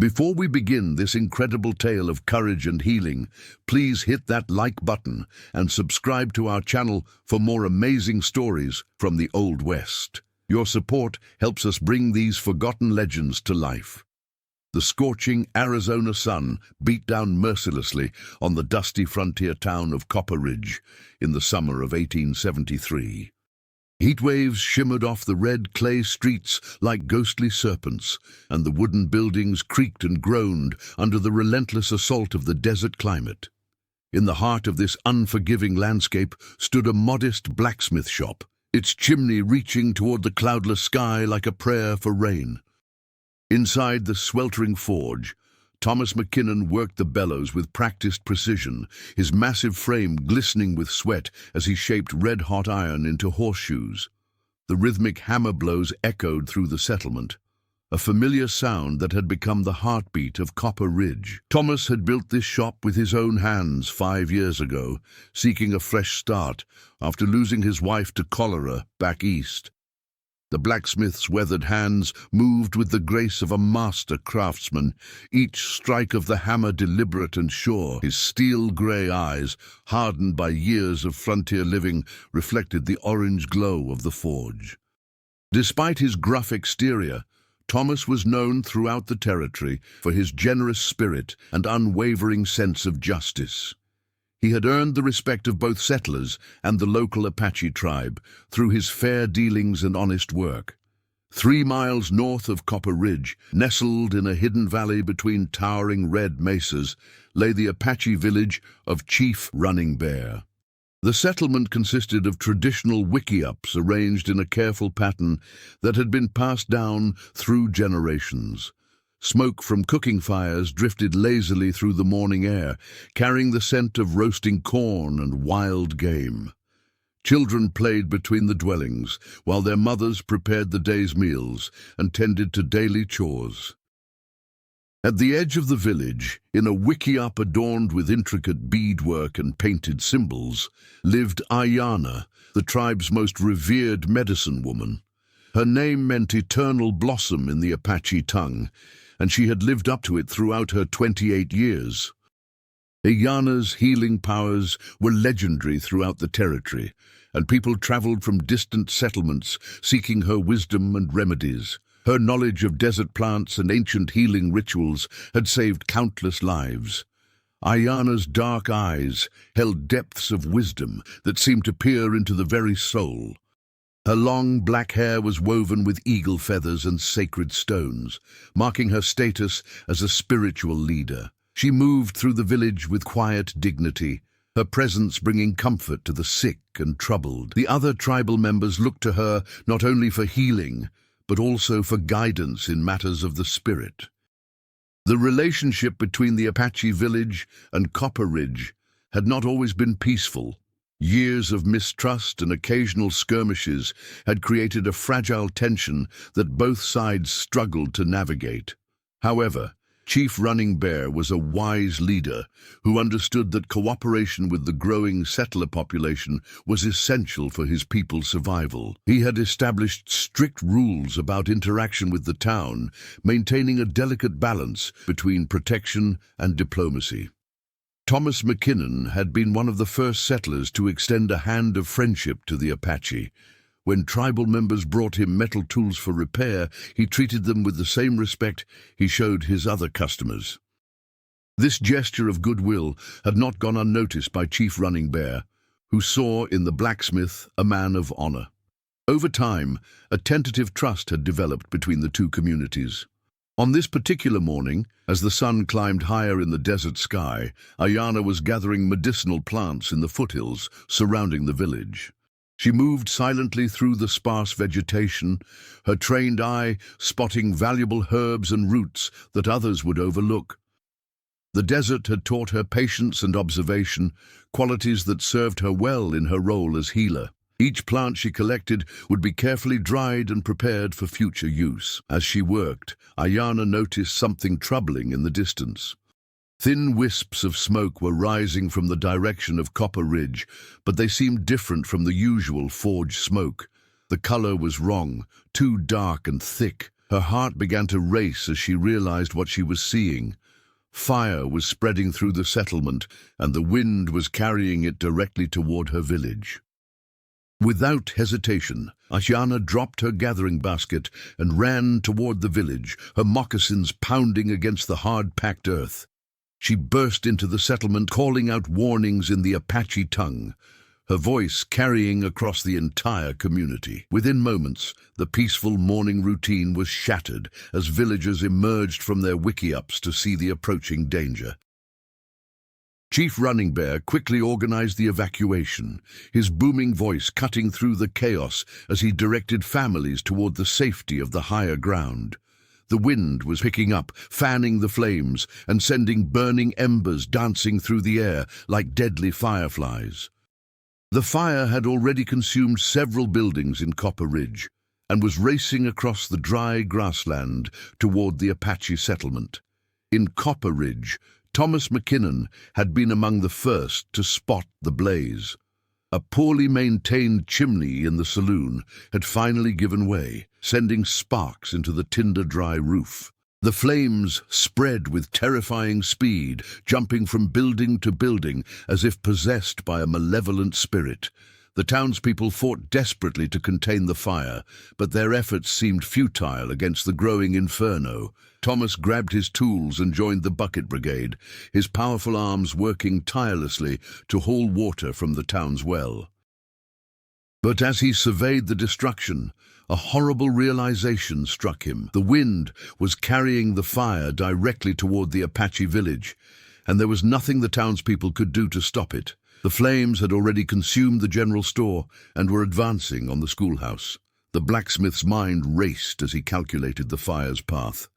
Before we begin this incredible tale of courage and healing, please hit that like button and subscribe to our channel for more amazing stories from the Old West. Your support helps us bring these forgotten legends to life. The scorching Arizona sun beat down mercilessly on the dusty frontier town of Copper Ridge in the summer of 1873. Heat waves shimmered off the red clay streets like ghostly serpents, and the wooden buildings creaked and groaned under the relentless assault of the desert climate. In the heart of this unforgiving landscape stood a modest blacksmith shop, its chimney reaching toward the cloudless sky like a prayer for rain. Inside the sweltering forge, Thomas McKinnon worked the bellows with practiced precision, his massive frame glistening with sweat as he shaped red-hot iron into horseshoes. The rhythmic hammer blows echoed through the settlement, a familiar sound that had become the heartbeat of Copper Ridge. Thomas had built this shop with his own hands 5 years ago, seeking a fresh start after losing his wife to cholera back east. The blacksmith's weathered hands moved with the grace of a master craftsman, each strike of the hammer deliberate and sure. His steel-gray eyes, hardened by years of frontier living, reflected the orange glow of the forge. Despite his gruff exterior, Thomas was known throughout the territory for his generous spirit and unwavering sense of justice. He had earned the respect of both settlers and the local Apache tribe through his fair dealings and honest work. 3 miles north of Copper Ridge, nestled in a hidden valley between towering red mesas, lay the Apache village of Chief Running Bear. The settlement consisted of traditional wickiups arranged in a careful pattern that had been passed down through generations. Smoke from cooking fires drifted lazily through the morning air, carrying the scent of roasting corn and wild game. Children played between the dwellings, while their mothers prepared the day's meals and tended to daily chores. At the edge of the village, in a wickiup adorned with intricate beadwork and painted symbols, lived Ayana, the tribe's most revered medicine woman. Her name meant eternal blossom in the Apache tongue, and she had lived up to it throughout her 28 years. Ayana's healing powers were legendary throughout the territory, and people traveled from distant settlements seeking her wisdom and remedies. Her knowledge of desert plants and ancient healing rituals had saved countless lives. Ayana's dark eyes held depths of wisdom that seemed to peer into the very soul. Her long black hair was woven with eagle feathers and sacred stones, marking her status as a spiritual leader. She moved through the village with quiet dignity, her presence bringing comfort to the sick and troubled. The other tribal members looked to her not only for healing, but also for guidance in matters of the spirit. The relationship between the Apache village and Copper Ridge had not always been peaceful. Years of mistrust and occasional skirmishes had created a fragile tension that both sides struggled to navigate. However, Chief Running Bear was a wise leader who understood that cooperation with the growing settler population was essential for his people's survival. He had established strict rules about interaction with the town, maintaining a delicate balance between protection and diplomacy. Thomas McKinnon had been one of the first settlers to extend a hand of friendship to the Apache. When tribal members brought him metal tools for repair, he treated them with the same respect he showed his other customers. This gesture of goodwill had not gone unnoticed by Chief Running Bear, who saw in the blacksmith a man of honor. Over time, a tentative trust had developed between the two communities. On this particular morning, as the sun climbed higher in the desert sky, Ayana was gathering medicinal plants in the foothills surrounding the village. She moved silently through the sparse vegetation, her trained eye spotting valuable herbs and roots that others would overlook. The desert had taught her patience and observation, qualities that served her well in her role as healer. Each plant she collected would be carefully dried and prepared for future use. As she worked, Ayana noticed something troubling in the distance. Thin wisps of smoke were rising from the direction of Copper Ridge, but they seemed different from the usual forge smoke. The color was wrong, too dark and thick, Her heart began to race as she realized what she was seeing. Fire was spreading through the settlement, and the wind was carrying it directly toward her village. Without hesitation, Ashana dropped her gathering basket and ran toward the village, her moccasins pounding against the hard-packed earth. She burst into the settlement, calling out warnings in the Apache tongue, her voice carrying across the entire community. Within moments, the peaceful morning routine was shattered as villagers emerged from their wickiups to see the approaching danger. Chief Running Bear quickly organized the evacuation, his booming voice cutting through the chaos as he directed families toward the safety of the higher ground. The wind was picking up, fanning the flames and sending burning embers dancing through the air like deadly fireflies. The fire had already consumed several buildings in Copper Ridge and was racing across the dry grassland toward the Apache settlement. In Copper Ridge, Thomas McKinnon had been among the first to spot the blaze. A poorly maintained chimney in the saloon had finally given way, sending sparks into the tinder-dry roof. The flames spread with terrifying speed, jumping from building to building as if possessed by a malevolent spirit. The townspeople fought desperately to contain the fire, but their efforts seemed futile against the growing inferno. Thomas grabbed his tools and joined the bucket brigade, his powerful arms working tirelessly to haul water from the town's well. But as he surveyed the destruction, a horrible realization struck him. The wind was carrying the fire directly toward the Apache village, and there was nothing the townspeople could do to stop it. The flames had already consumed the general store and were advancing on the schoolhouse. The blacksmith's mind raced as he calculated the fire's path.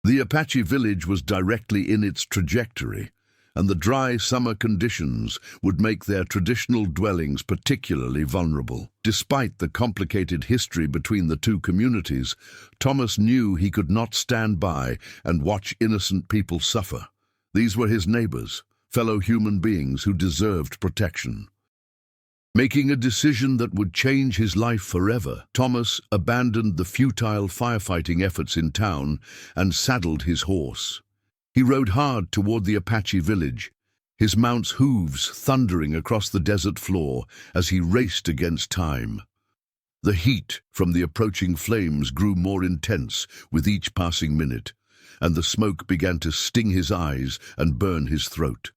The Apache village was directly in its trajectory, and the dry summer conditions would make their traditional dwellings particularly vulnerable. Despite the complicated history between the two communities, Thomas knew he could not stand by and watch innocent people suffer. These were his neighbors, fellow human beings who deserved protection. Making a decision that would change his life forever, Thomas abandoned the futile firefighting efforts in town and saddled his horse. He rode hard toward the Apache village, his mount's hooves thundering across the desert floor as he raced against time. The heat from the approaching flames grew more intense with each passing minute, and the smoke began to sting his eyes and burn his throat.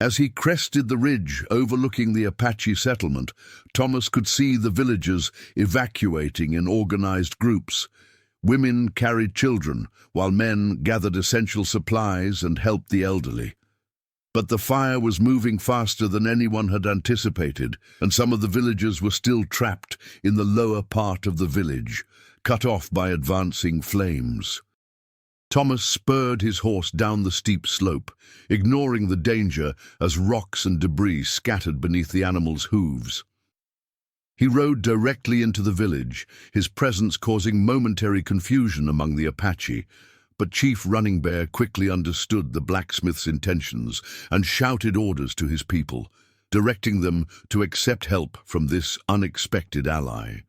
As he crested the ridge overlooking the Apache settlement, Thomas could see the villagers evacuating in organized groups. Women carried children, while men gathered essential supplies and helped the elderly. But the fire was moving faster than anyone had anticipated, and some of the villagers were still trapped in the lower part of the village, cut off by advancing flames. Thomas spurred his horse down the steep slope, ignoring the danger as rocks and debris scattered beneath the animal's hooves. He rode directly into the village, his presence causing momentary confusion among the Apache, but Chief Running Bear quickly understood the blacksmith's intentions and shouted orders to his people, directing them to accept help from this unexpected ally.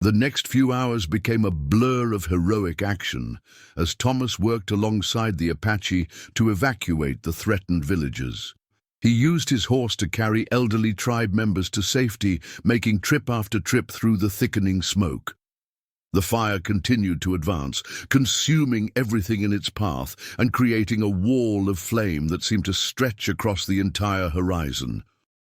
The next few hours became a blur of heroic action as Thomas worked alongside the Apache to evacuate the threatened villages. He used his horse to carry elderly tribe members to safety, making trip after trip through the thickening smoke. The fire continued to advance, consuming everything in its path and creating a wall of flame that seemed to stretch across the entire horizon.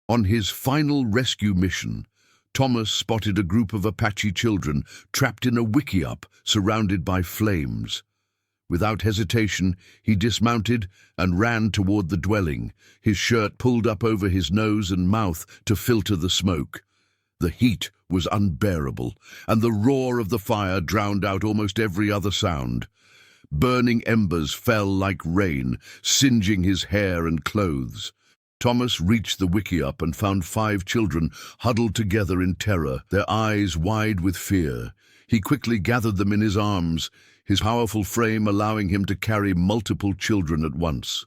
On his final rescue mission, Thomas spotted a group of Apache children trapped in a wickiup surrounded by flames. Without hesitation, he dismounted and ran toward the dwelling, his shirt pulled up over his nose and mouth to filter the smoke. The heat was unbearable, and the roar of the fire drowned out almost every other sound. Burning embers fell like rain, singeing his hair and clothes. Thomas reached the wickiup and found 5 children huddled together in terror, their eyes wide with fear. He quickly gathered them in his arms, his powerful frame allowing him to carry multiple children at once.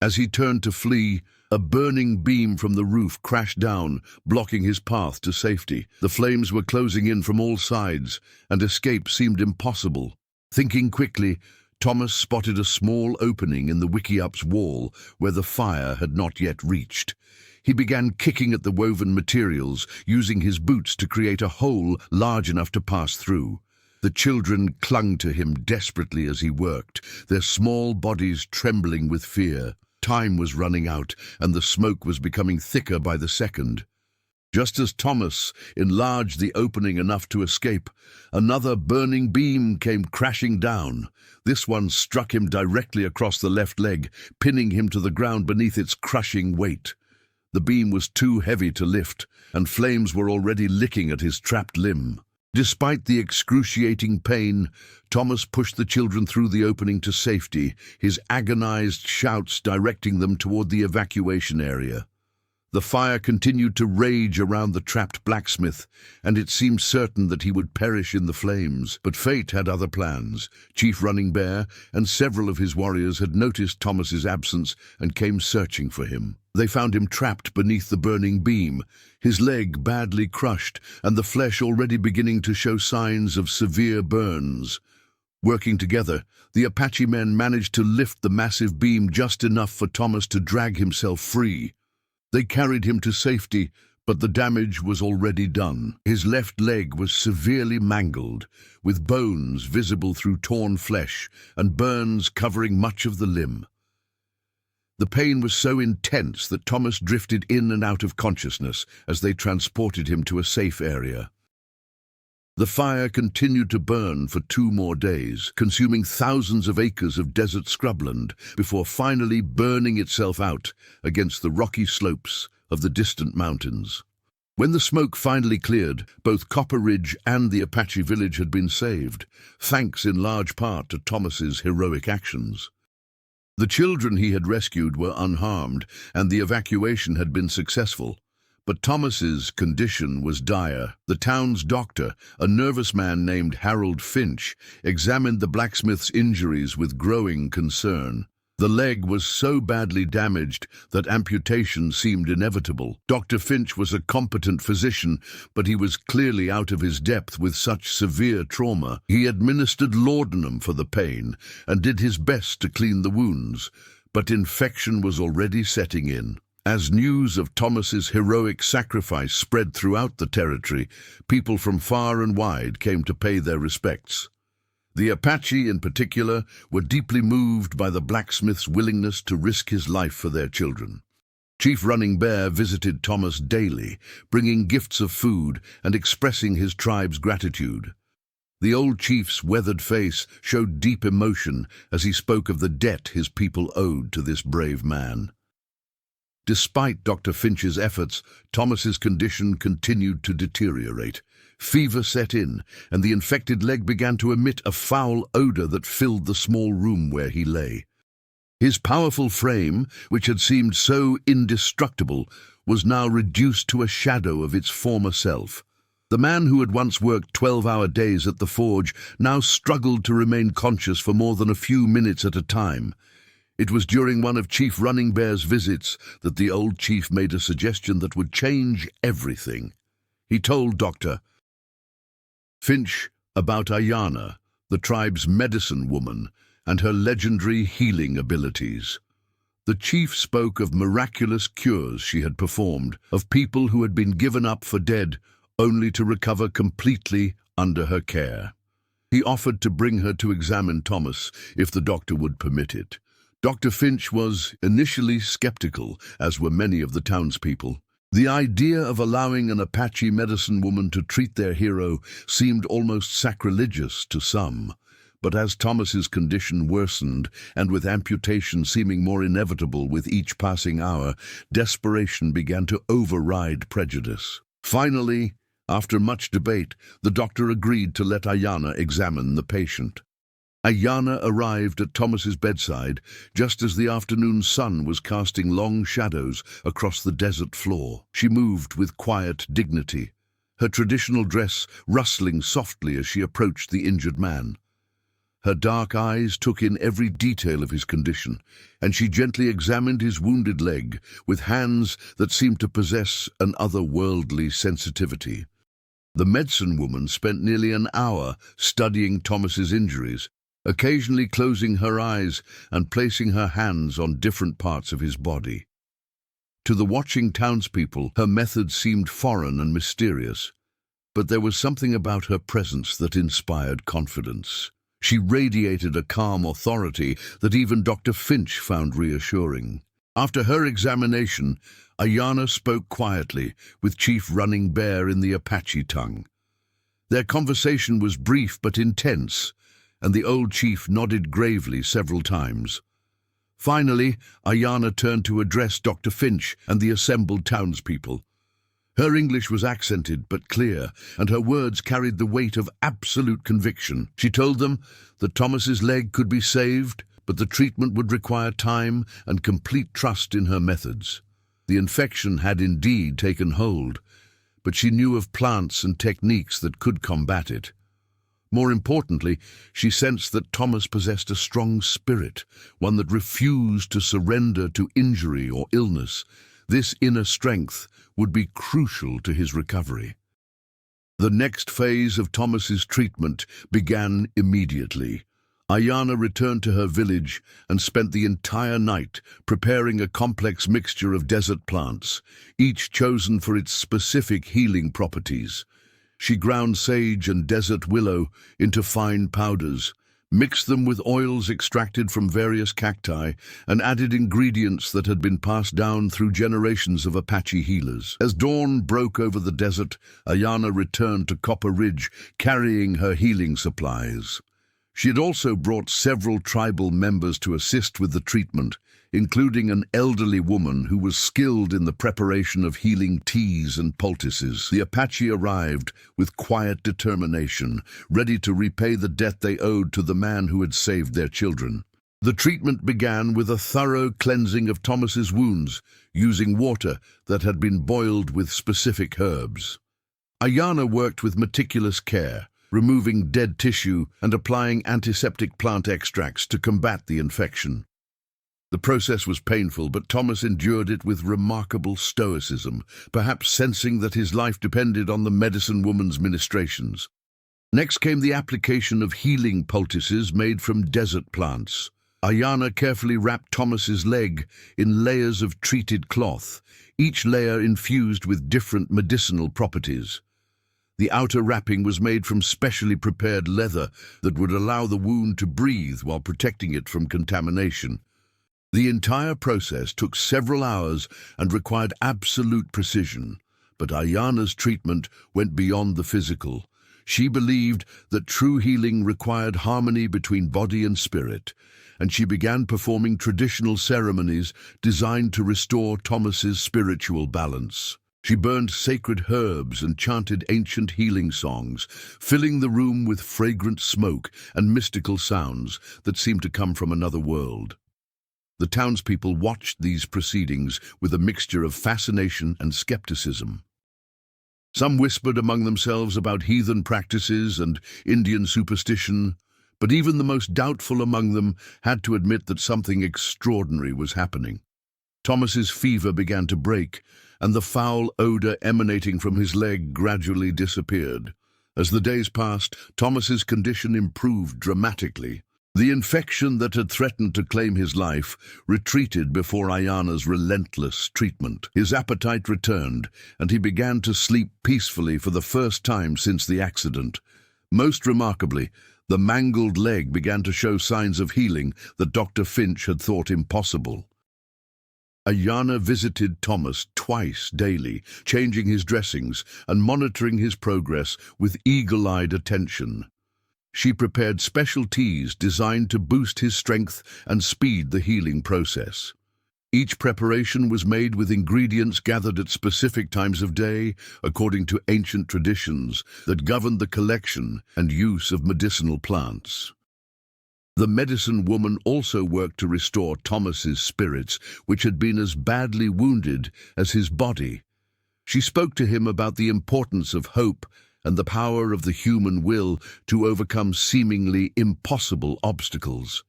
As he turned to flee, a burning beam from the roof crashed down, blocking his path to safety. The flames were closing in from all sides, and escape seemed impossible. Thinking quickly, Thomas spotted a small opening in the wickiup's wall where the fire had not yet reached. He began kicking at the woven materials, using his boots to create a hole large enough to pass through. The children clung to him desperately as he worked, their small bodies trembling with fear. Time was running out, and the smoke was becoming thicker by the second. Just as Thomas enlarged the opening enough to escape, another burning beam came crashing down. This one struck him directly across the left leg, pinning him to the ground beneath its crushing weight. The beam was too heavy to lift, and flames were already licking at his trapped limb. Despite the excruciating pain, Thomas pushed the children through the opening to safety, his agonized shouts directing them toward the evacuation area. The fire continued to rage around the trapped blacksmith, and it seemed certain that he would perish in the flames. But fate had other plans. Chief Running Bear and several of his warriors had noticed Thomas's absence and came searching for him. They found him trapped beneath the burning beam, his leg badly crushed and the flesh already beginning to show signs of severe burns. Working together, the Apache men managed to lift the massive beam just enough for Thomas to drag himself free. They carried him to safety, but the damage was already done. His left leg was severely mangled, with bones visible through torn flesh and burns covering much of the limb. The pain was so intense that Thomas drifted in and out of consciousness as they transported him to a safe area. The fire continued to burn for 2 more days, consuming thousands of acres of desert scrubland before finally burning itself out against the rocky slopes of the distant mountains. When the smoke finally cleared, both Copper Ridge and the Apache village had been saved, thanks in large part to Thomas's heroic actions. The children he had rescued were unharmed, and the evacuation had been successful. But Thomas's condition was dire. The town's doctor, a nervous man named Harold Finch, examined the blacksmith's injuries with growing concern. The leg was so badly damaged that amputation seemed inevitable. Dr. Finch was a competent physician, but he was clearly out of his depth with such severe trauma. He administered laudanum for the pain and did his best to clean the wounds, but infection was already setting in. As news of Thomas's heroic sacrifice spread throughout the territory, people from far and wide came to pay their respects. The Apache, in particular, were deeply moved by the blacksmith's willingness to risk his life for their children. Chief Running Bear visited Thomas daily, bringing gifts of food and expressing his tribe's gratitude. The old chief's weathered face showed deep emotion as he spoke of the debt his people owed to this brave man. Despite Dr. Finch's efforts, Thomas's condition continued to deteriorate. Fever set in, and the infected leg began to emit a foul odor that filled the small room where he lay. His powerful frame, which had seemed so indestructible, was now reduced to a shadow of its former self. The man who had once worked 12-hour days at the forge now struggled to remain conscious for more than a few minutes at a time. It was during one of Chief Running Bear's visits that the old chief made a suggestion that would change everything. He told Dr. Finch about Ayana, the tribe's medicine woman, and her legendary healing abilities. The chief spoke of miraculous cures she had performed, of people who had been given up for dead only to recover completely under her care. He offered to bring her to examine Thomas if the doctor would permit it. Dr. Finch was initially skeptical, as were many of the townspeople. The idea of allowing an Apache medicine woman to treat their hero seemed almost sacrilegious to some. But as Thomas's condition worsened, and with amputation seeming more inevitable with each passing hour, desperation began to override prejudice. Finally, after much debate, the doctor agreed to let Ayana examine the patient. Ayana arrived at Thomas's bedside just as the afternoon sun was casting long shadows across the desert floor. She moved with quiet dignity, her traditional dress rustling softly as she approached the injured man. Her dark eyes took in every detail of his condition, and she gently examined his wounded leg with hands that seemed to possess an otherworldly sensitivity. The medicine woman spent nearly an hour studying Thomas's injuries, occasionally closing her eyes and placing her hands on different parts of his body. To the watching townspeople, her methods seemed foreign and mysterious, but there was something about her presence that inspired confidence. She radiated a calm authority that even Dr. Finch found reassuring. After her examination, Ayana spoke quietly, with Chief Running Bear in the Apache tongue. Their conversation was brief but intense, and the old chief nodded gravely several times. Finally, Ayana turned to address Dr. Finch and the assembled townspeople. Her English was accented but clear, and her words carried the weight of absolute conviction. She told them that Thomas's leg could be saved, but the treatment would require time and complete trust in her methods. The infection had indeed taken hold, but she knew of plants and techniques that could combat it. More importantly, she sensed that Thomas possessed a strong spirit, one that refused to surrender to injury or illness. This inner strength would be crucial to his recovery. The next phase of Thomas's treatment began immediately. Ayana returned to her village and spent the entire night preparing a complex mixture of desert plants, each chosen for its specific healing properties. She ground sage and desert willow into fine powders, mixed them with oils extracted from various cacti, and added ingredients that had been passed down through generations of Apache healers. As dawn broke over the desert, Ayana returned to Copper Ridge, carrying her healing supplies. She had also brought several tribal members to assist with the treatment, including an elderly woman who was skilled in the preparation of healing teas and poultices. The Apache arrived with quiet determination, ready to repay the debt they owed to the man who had saved their children. The treatment began with a thorough cleansing of Thomas's wounds, using water that had been boiled with specific herbs. Ayana worked with meticulous care, removing dead tissue and applying antiseptic plant extracts to combat the infection. The process was painful, but Thomas endured it with remarkable stoicism, perhaps sensing that his life depended on the medicine woman's ministrations. Next came the application of healing poultices made from desert plants. Ayana carefully wrapped Thomas's leg in layers of treated cloth, each layer infused with different medicinal properties. The outer wrapping was made from specially prepared leather that would allow the wound to breathe while protecting it from contamination. The entire process took several hours and required absolute precision, but Ayana's treatment went beyond the physical. She believed that true healing required harmony between body and spirit, and she began performing traditional ceremonies designed to restore Thomas's spiritual balance. She burned sacred herbs and chanted ancient healing songs, filling the room with fragrant smoke and mystical sounds that seemed to come from another world. The townspeople watched these proceedings with a mixture of fascination and skepticism. Some whispered among themselves about heathen practices and Indian superstition, but even the most doubtful among them had to admit that something extraordinary was happening. Thomas's fever began to break, and the foul odor emanating from his leg gradually disappeared. As the days passed, Thomas's condition improved dramatically. The infection that had threatened to claim his life retreated before Ayana's relentless treatment. His appetite returned, and he began to sleep peacefully for the first time since the accident. Most remarkably, the mangled leg began to show signs of healing that Dr. Finch had thought impossible. Ayana visited Thomas twice daily, changing his dressings and monitoring his progress with eagle-eyed attention. She prepared special teas designed to boost his strength and speed the healing process. Each preparation was made with ingredients gathered at specific times of day, according to ancient traditions that governed the collection and use of medicinal plants. The medicine woman also worked to restore Thomas's spirits, which had been as badly wounded as his body. She spoke to him about the importance of hope and the power of the human will to overcome seemingly impossible obstacles.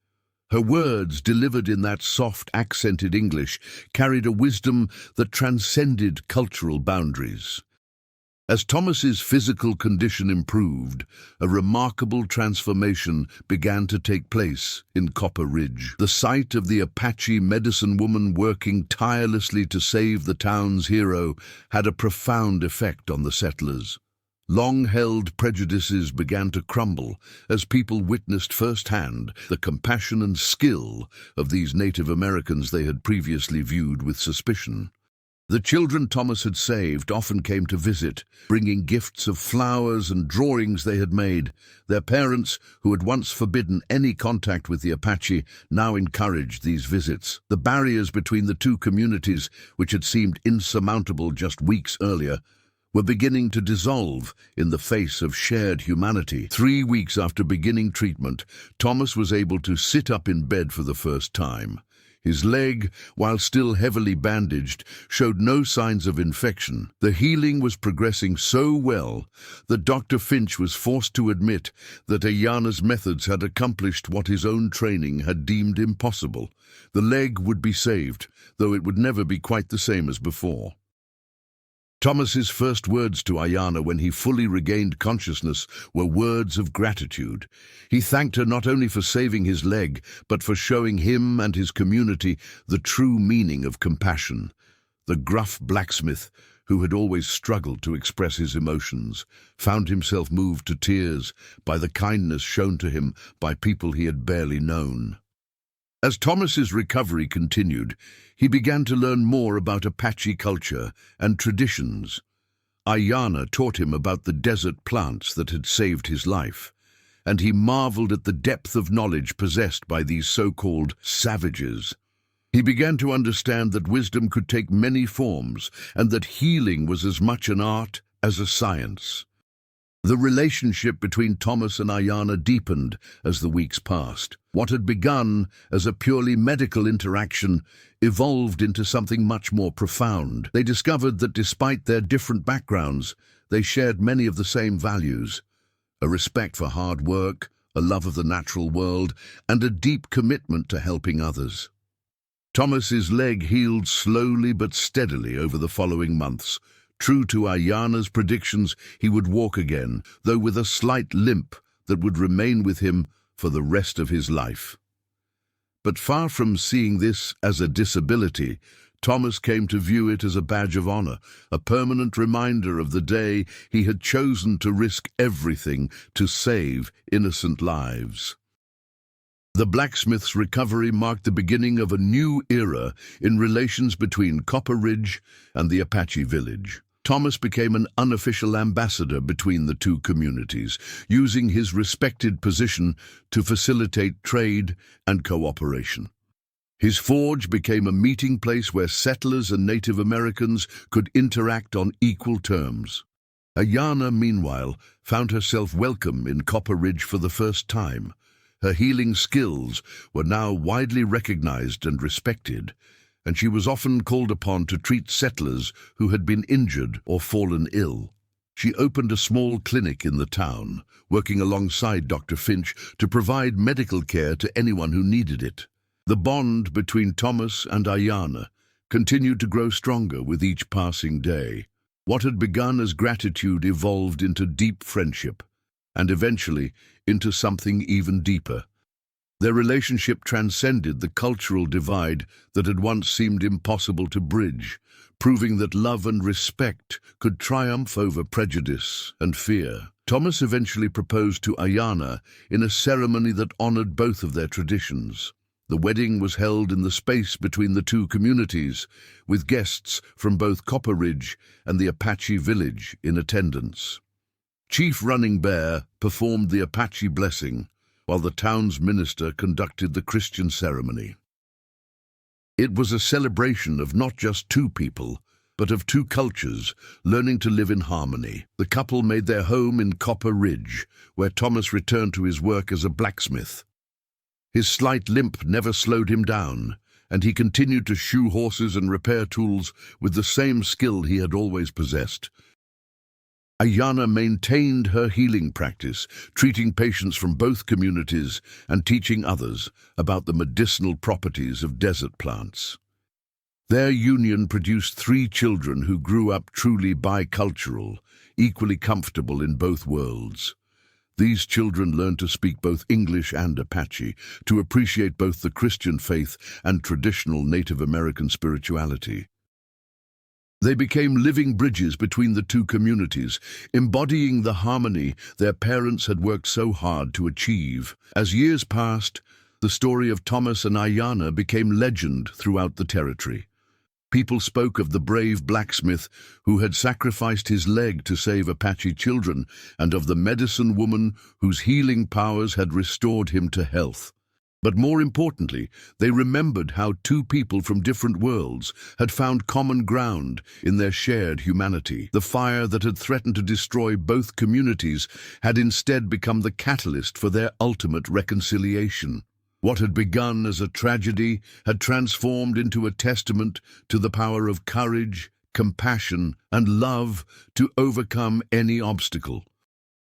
Her words, delivered in that soft, accented English, carried a wisdom that transcended cultural boundaries. As Thomas's physical condition improved, a remarkable transformation began to take place in Copper Ridge. The sight of the Apache medicine woman working tirelessly to save the town's hero had a profound effect on the settlers. Long-held prejudices began to crumble as people witnessed firsthand the compassion and skill of these Native Americans they had previously viewed with suspicion. The children Thomas had saved often came to visit, bringing gifts of flowers and drawings they had made. Their parents, who had once forbidden any contact with the Apache, now encouraged these visits. The barriers between the two communities, which had seemed insurmountable just weeks earlier, were beginning to dissolve in the face of shared humanity. 3 weeks after beginning treatment, Thomas was able to sit up in bed for the first time. His leg, while still heavily bandaged, showed no signs of infection. The healing was progressing so well that Dr. Finch was forced to admit that Ayana's methods had accomplished what his own training had deemed impossible. The leg would be saved, though it would never be quite the same as before. Thomas's first words to Ayana when he fully regained consciousness were words of gratitude. He thanked her not only for saving his leg, but for showing him and his community the true meaning of compassion. The gruff blacksmith, who had always struggled to express his emotions, found himself moved to tears by the kindness shown to him by people he had barely known. As Thomas's recovery continued, he began to learn more about Apache culture and traditions. Ayana taught him about the desert plants that had saved his life, and he marveled at the depth of knowledge possessed by these so-called savages. He began to understand that wisdom could take many forms and that healing was as much an art as a science. The relationship between Thomas and Ayana deepened as the weeks passed. What had begun as a purely medical interaction evolved into something much more profound. They discovered that despite their different backgrounds, they shared many of the same values: a respect for hard work, a love of the natural world, and a deep commitment to helping others. Thomas's leg healed slowly but steadily over the following months. True to Ayana's predictions, he would walk again, though with a slight limp that would remain with him for the rest of his life. But far from seeing this as a disability, Thomas came to view it as a badge of honor, a permanent reminder of the day he had chosen to risk everything to save innocent lives. The blacksmith's recovery marked the beginning of a new era in relations between Copper Ridge and the Apache village. Thomas became an unofficial ambassador between the two communities, using his respected position to facilitate trade and cooperation. His forge became a meeting place where settlers and Native Americans could interact on equal terms. Ayana, meanwhile, found herself welcome in Copper Ridge for the first time. Her healing skills were now widely recognized and respected, and she was often called upon to treat settlers who had been injured or fallen ill. She opened a small clinic in the town, working alongside Dr. Finch to provide medical care to anyone who needed it. The bond between Thomas and Ayana continued to grow stronger with each passing day. What had begun as gratitude evolved into deep friendship, and eventually into something even deeper. Their relationship transcended the cultural divide that had once seemed impossible to bridge, proving that love and respect could triumph over prejudice and fear. Thomas eventually proposed to Ayana in a ceremony that honored both of their traditions. The wedding was held in the space between the two communities, with guests from both Copper Ridge and the Apache village in attendance. Chief Running Bear performed the Apache blessing, while the town's minister conducted the Christian ceremony. It was a celebration of not just two people, but of two cultures learning to live in harmony. The couple made their home in Copper Ridge, where Thomas returned to his work as a blacksmith. His slight limp never slowed him down, and he continued to shoe horses and repair tools with the same skill he had always possessed. Ayana maintained her healing practice, treating patients from both communities and teaching others about the medicinal properties of desert plants. Their union produced 3 children who grew up truly bicultural, equally comfortable in both worlds. These children learned to speak both English and Apache, to appreciate both the Christian faith and traditional Native American spirituality. They became living bridges between the 2 communities, embodying the harmony their parents had worked so hard to achieve. As years passed, the story of Thomas and Ayanna became legend throughout the territory. People spoke of the brave blacksmith who had sacrificed his leg to save Apache children, and of the medicine woman whose healing powers had restored him to health. But more importantly, they remembered how 2 people from different worlds had found common ground in their shared humanity. The fire that had threatened to destroy both communities had instead become the catalyst for their ultimate reconciliation. What had begun as a tragedy had transformed into a testament to the power of courage, compassion, and love to overcome any obstacle.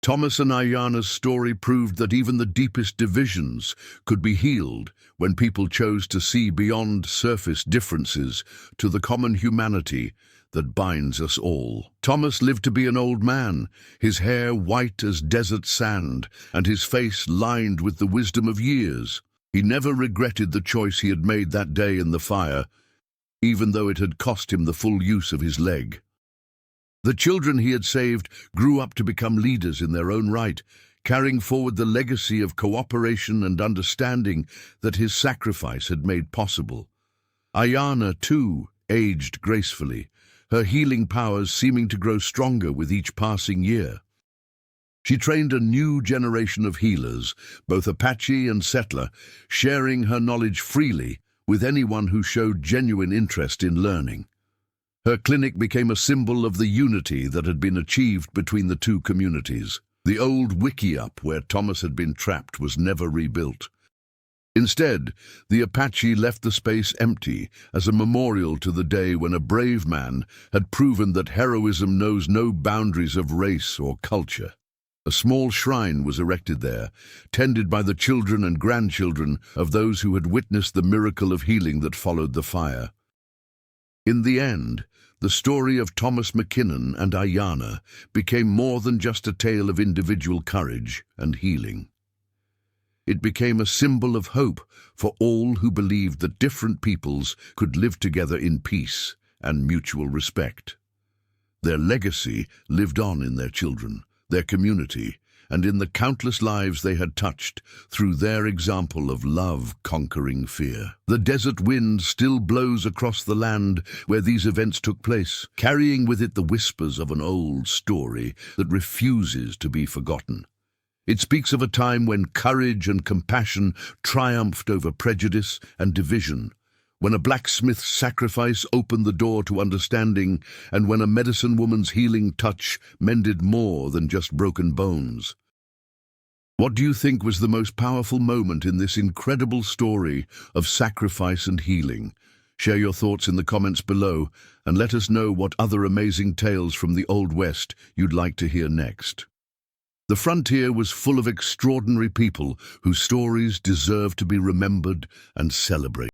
Thomas and Ayanna's story proved that even the deepest divisions could be healed when people chose to see beyond surface differences to the common humanity that binds us all. Thomas lived to be an old man, his hair white as desert sand, and his face lined with the wisdom of years. He never regretted the choice he had made that day in the fire, even though it had cost him the full use of his leg. The children he had saved grew up to become leaders in their own right, carrying forward the legacy of cooperation and understanding that his sacrifice had made possible. Ayanna, too, aged gracefully, her healing powers seeming to grow stronger with each passing year. She trained a new generation of healers, both Apache and settler, sharing her knowledge freely with anyone who showed genuine interest in learning. Her clinic became a symbol of the unity that had been achieved between the 2 communities. The old wickiup where Thomas had been trapped was never rebuilt. Instead, the Apache left the space empty as a memorial to the day when a brave man had proven that heroism knows no boundaries of race or culture. A small shrine was erected there, tended by the children and grandchildren of those who had witnessed the miracle of healing that followed the fire. In the end, the story of Thomas McKinnon and Ayanna became more than just a tale of individual courage and healing. It became a symbol of hope for all who believed that different peoples could live together in peace and mutual respect. Their legacy lived on in their children, their community, and in the countless lives they had touched through their example of love conquering fear. The desert wind still blows across the land where these events took place, carrying with it the whispers of an old story that refuses to be forgotten. It speaks of a time when courage and compassion triumphed over prejudice and division, when a blacksmith's sacrifice opened the door to understanding, and when a medicine woman's healing touch mended more than just broken bones. What do you think was the most powerful moment in this incredible story of sacrifice and healing? Share your thoughts in the comments below, and let us know what other amazing tales from the Old West you'd like to hear next. The frontier was full of extraordinary people whose stories deserve to be remembered and celebrated.